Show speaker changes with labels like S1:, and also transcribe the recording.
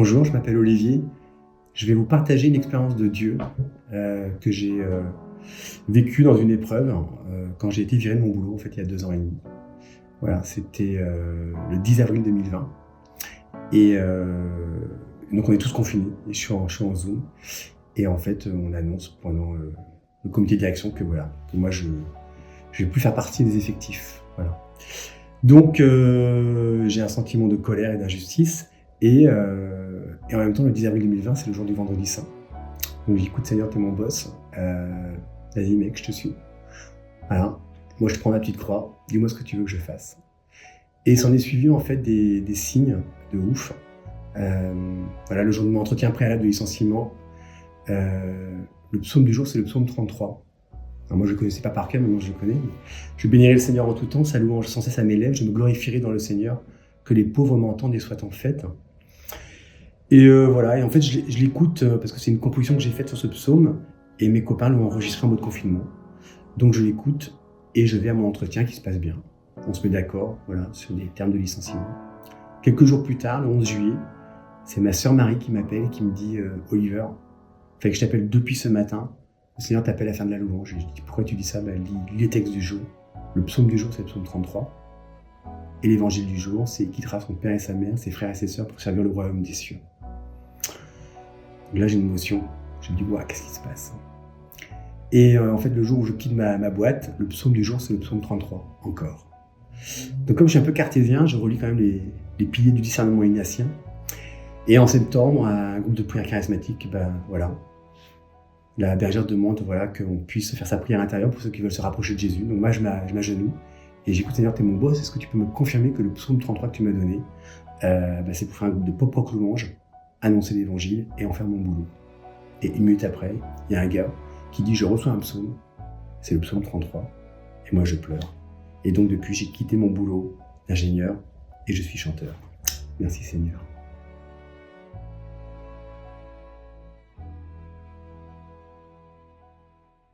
S1: Bonjour, je m'appelle Olivier. Je vais vous partager une expérience de Dieu que j'ai vécue dans une épreuve quand j'ai été viré de mon boulot, en fait, il y a 2 ans et demi. Voilà, c'était le 10 avril 2020. Et donc, on est tous confinés. Et je suis en Zoom. Et en fait, on annonce pendant le comité de direction que voilà, que moi, je vais plus faire partie des effectifs. Voilà. Donc, j'ai un sentiment de colère et d'injustice. Et en même temps, le 10 avril 2020, c'est le jour du Vendredi Saint. Donc, j'ai dit, écoute, Seigneur, t'es mon boss. Vas-y, mec, je te suis. Voilà. Moi, je te prends ma petite croix. Dis-moi ce que tu veux que je fasse. Et s'en est suivi, en fait, des signes de ouf. Voilà, le jour de mon entretien préalable de licenciement, le psaume du jour, c'est le psaume 33. Alors moi, je ne le connaissais pas par cœur, maintenant je le connais. Je bénirai le Seigneur en tout temps, sa louange sans cesse à mes lèvres, je me glorifierai dans le Seigneur, que les pauvres m'entendent et soient en fête. Et voilà, et en fait, je l'écoute parce que c'est une composition que j'ai faite sur ce psaume, et mes copains l'ont enregistré en mode confinement. Donc je l'écoute, et je vais à mon entretien qui se passe bien. On se met d'accord, voilà, sur des termes de licenciement. Quelques jours plus tard, le 11 juillet, c'est ma sœur Marie qui m'appelle et qui me dit « Oliver, fait que je t'appelle depuis ce matin, le Seigneur t'appelle à faire de la louange. » Je lui dis « Pourquoi tu dis ça ?» Elle dit « Lis les textes du jour. Le psaume du jour, c'est le psaume 33. Et l'évangile du jour, c'est « Il quittera son père et sa mère, ses frères et ses sœurs pour servir le royaume des cieux. » Là, j'ai une émotion. Je me dis « Ouah, qu'est-ce qui se passe ?» Et en fait, le jour où je quitte ma boîte, le psaume du jour, c'est le psaume 33, encore. Donc comme je suis un peu cartésien, je relis quand même les piliers du discernement ignatien. Et en septembre, un groupe de prière charismatique, voilà, la bergère demande qu'on puisse faire sa prière intérieure pour ceux qui veulent se rapprocher de Jésus. Donc moi, je m'agenouille et j'écoute, Seigneur, t'es mon boss, est-ce que tu peux me confirmer que le psaume 33 que tu m'as donné, c'est pour faire un groupe de pop-rock louange, annoncer l'évangile et en faire mon boulot. Et 1 minute après, il y a un gars qui dit, je reçois un psaume, c'est le psaume 33, et moi je pleure. Et donc depuis, j'ai quitté mon boulot d'ingénieur et je suis chanteur. Merci Seigneur.